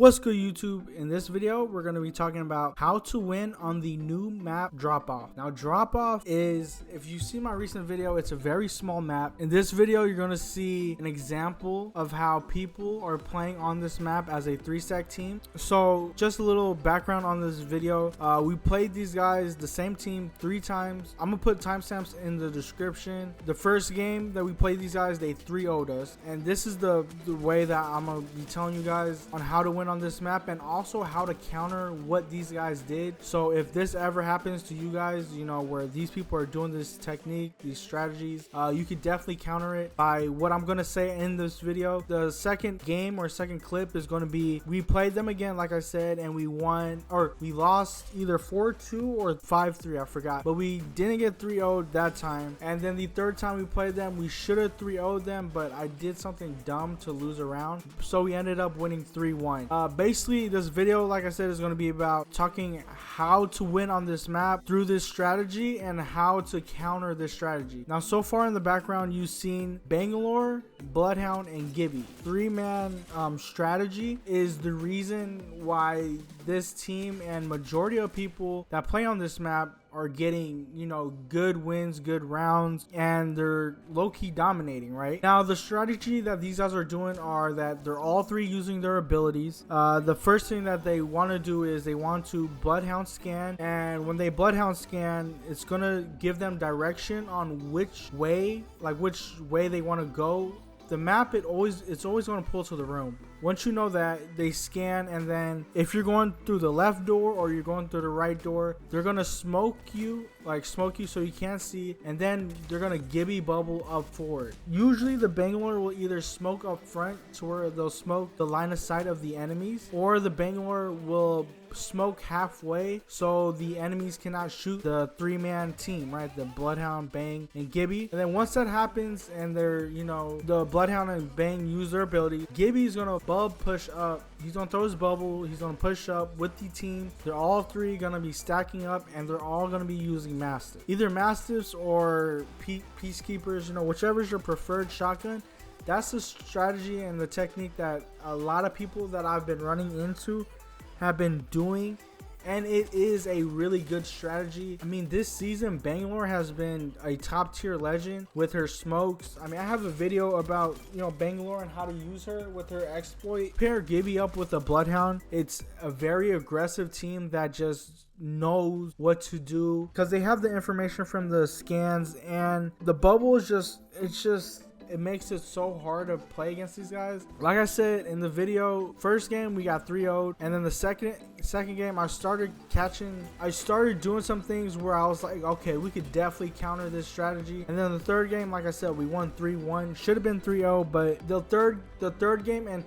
What's good, YouTube? In this video, we're going to be talking about how to win on the new map DropOff. Now, DropOff is, if you see my recent video, it's a very small map. In this video, you're going to see an example of how people are playing on this map as a 3-stack team. So, just a little background on this video. We played these guys, the same team, 3 times. I'm going to put timestamps in the description. The first game that we played these guys, they 3-0'd us. And this is the way that I'm going to be telling you guys on how to win on this map, and also how to counter what these guys did. So if this ever happens to you guys, you know, where these people are doing this technique, these strategies, you could definitely counter it by what I'm gonna say in this video. The second game or second clip is going to be, we played them again, like I said, and we won, or we lost either 4-2 or 5-3, I forgot, but we didn't get 3-0'd that time. And then the third time we played them, we should have 3-0'd them, but I did something dumb to lose a round, so we ended up winning 3-1. Basically, this video, like I said, is going to be about talking how to win on this map through this strategy and how to counter this strategy. Now, so far in the background, you've seen Bangalore, Bloodhound, and Gibby. 3-man strategy is the reason why this team and majority of people that play on this map are getting, you know, good wins, good rounds, and they're low-key dominating, right? Now, the strategy that these guys are doing are that they're all 3 using their abilities. The first thing that they want to do is they want to Bloodhound scan, and when they Bloodhound scan, it's gonna give them direction on which way they want to go. The map, it's always going to pull to the room. Once you know that, they scan, and then if you're going through the left door or you're going through the right door, they're going to smoke you so you can't see, and then they're going to Gibby bubble up forward. Usually the Bangalore will either smoke up front to where they'll smoke the line of sight of the enemies, or the Bangalore will smoke halfway so the enemies cannot shoot the 3-man team, right? The Bloodhound, Bang, and Gibby. And then once that happens and they're, you know, the Bloodhound and Bang use their ability, Gibby's gonna push up. He's gonna throw his bubble, he's gonna push up with the team. They're all 3 gonna be stacking up, and they're all gonna be using Mastiff, either Mastiffs or Peacekeepers, you know, whichever is your preferred shotgun. That's the strategy and the technique that a lot of people that I've been running into have been doing, and it is a really good strategy. I mean, this season Bangalore has been a top tier legend with her smokes. I mean, I have a video about, you know, Bangalore and how to use her with her exploit. Pair Gibby up with a Bloodhound. It's a very aggressive team that just knows what to do because they have the information from the scans, and the bubble is it makes it so hard to play against these guys. Like I said in the video, first game we got 3-0'd, and then the second game I started doing some things where I was like, okay, we could definitely counter this strategy. And then the third game, like I said, we won 3-1. Should have been 3-0, but the third game and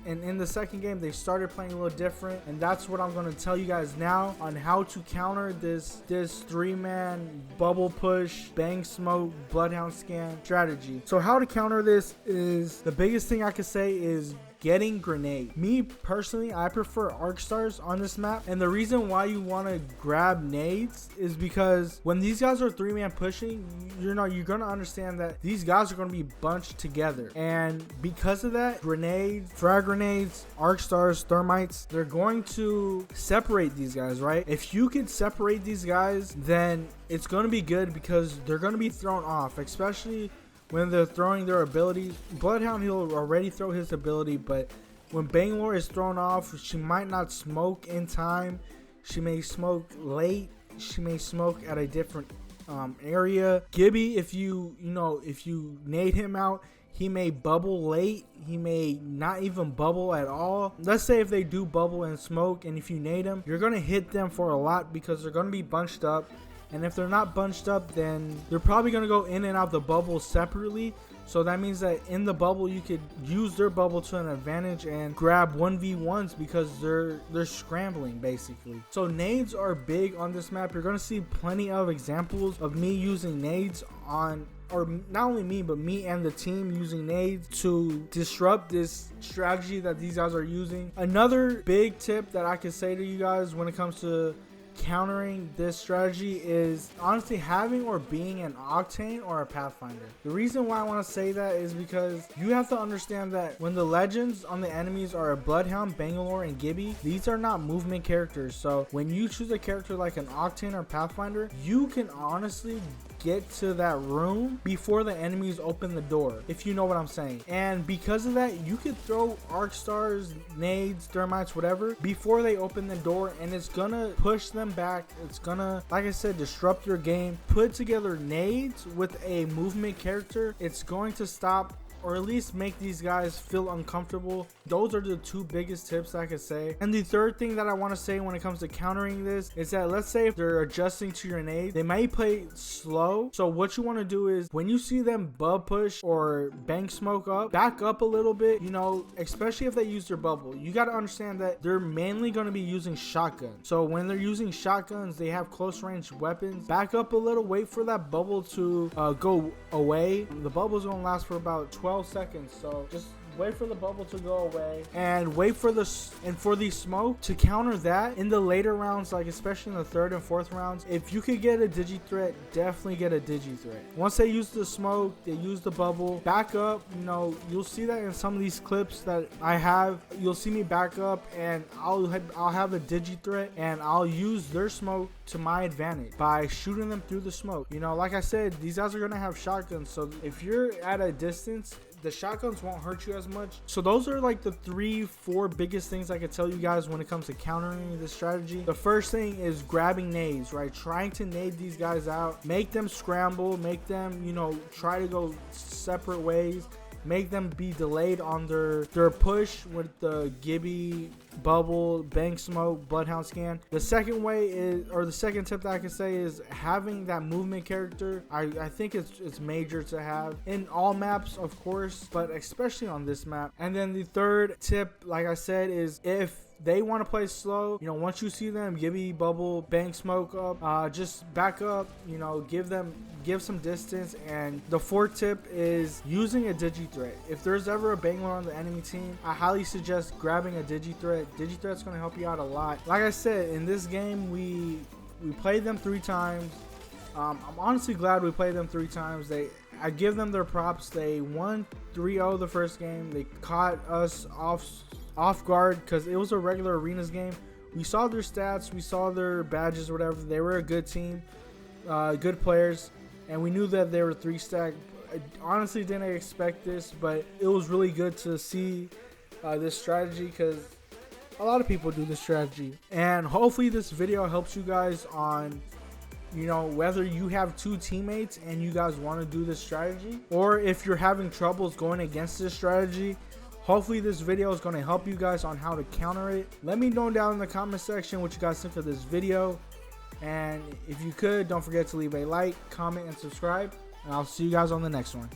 in the second game they started playing a little different, and that's what I'm going to tell you guys now on how to counter this 3-man bubble push, bang smoke, Bloodhound scan strategy. So how to counter this is, the biggest thing I could say is getting grenade. Me personally, I prefer arc stars on this map, and the reason why you want to grab nades is because when these guys are 3-man pushing, you're gonna understand that these guys are gonna be bunched together, and because of that, grenades, frag grenades, arc stars, thermites, they're going to separate these guys, right? If you can separate these guys, then it's gonna be good because they're gonna be thrown off, especially when they're throwing their abilities. Bloodhound, he'll already throw his ability, but when Bangalore is thrown off, she might not smoke in time. She may smoke late. She may smoke at a different area. Gibby, if you nade him out, he may bubble late. He may not even bubble at all. Let's say if they do bubble and smoke, and if you nade them, you're going to hit them for a lot because they're going to be bunched up. And if they're not bunched up, then they're probably going to go in and out the bubble separately. So that means that in the bubble, you could use their bubble to an advantage and grab 1v1s because they're scrambling basically. So nades are big on this map. You're going to see plenty of examples of me using nades on, or not only me, but me and the team using nades to disrupt this strategy that these guys are using. Another big tip that I can say to you guys when it comes to countering this strategy is honestly having or being an Octane or a Pathfinder. The reason why I want to say that is because you have to understand that when the legends on the enemies are a Bloodhound, Bangalore, and Gibby, these are not movement characters. So when you choose a character like an Octane or Pathfinder, you can honestly get to that room before the enemies open the door, if you know what I'm saying. And because of that, you could throw arc stars, nades, thermites, whatever before they open the door, and it's gonna push them back. It's gonna, like I said, disrupt your game. Put together nades with a movement character, it's going to stop or at least make these guys feel uncomfortable. Those are the two biggest tips I could say. And the third thing that I want to say when it comes to countering this is that, let's say if they're adjusting to your nade, they might play slow. So what you want to do is when you see them bub push or bank smoke up, back up a little bit, you know, especially if they use their bubble. You got to understand that they're mainly going to be using shotguns. So when they're using shotguns, they have close range weapons. Back up a little, wait for that bubble to go away. The bubble's going to last for about 12 seconds, so just wait for the bubble to go away and wait for the smoke to counter that in the later rounds, like especially in the third and fourth rounds. If you could get a digi threat, definitely get a digi threat. Once they use the smoke, they use the bubble, back up. You know, you'll see that in some of these clips that I have. You'll see me back up and I'll have a digi threat and I'll use their smoke to my advantage by shooting them through the smoke. You know, like I said, these guys are gonna have shotguns, so if you're at a distance, the shotguns won't hurt you as much. So those are like the 3-4 biggest things I could tell you guys when it comes to countering this strategy. The first thing is grabbing nades, right? Trying to nade these guys out, make them scramble, make them, you know, try to go separate ways, make them be delayed on their push with the Gibby, bubble, bank smoke, bloodhound scan. The second way is, or the second tip that I can say is having that movement character. I think it's major to have in all maps, of course, but especially on this map. And then the third tip, like I said, is if they want to play slow, you know, once you see them Gibby, bubble, bank smoke up, just back up, you know, give some distance. And the fourth tip is using a digi threat. If there's ever a Bangalore on the enemy team, I highly suggest grabbing a digi threat. Digi threat's going to help you out a lot. Like I said, in this game we played them 3 times. I'm honestly glad we played them 3 times. I give them their props. They won 3-0 the first game. They caught us off guard because it was a regular arenas game. We saw their stats, we saw their badges, whatever. They were a good team, good players, and we knew that they were 3-stack. I honestly didn't expect this, but it was really good to see this strategy because a lot of people do this strategy. And hopefully this video helps you guys on, you know, whether you have 2 teammates and you guys want to do this strategy, or if you're having troubles going against this strategy. Hopefully this video is going to help you guys on how to counter it. Let me know down in the comment section what you guys think of this video. And if you could, don't forget to leave a like, comment, and subscribe. And I'll see you guys on the next one.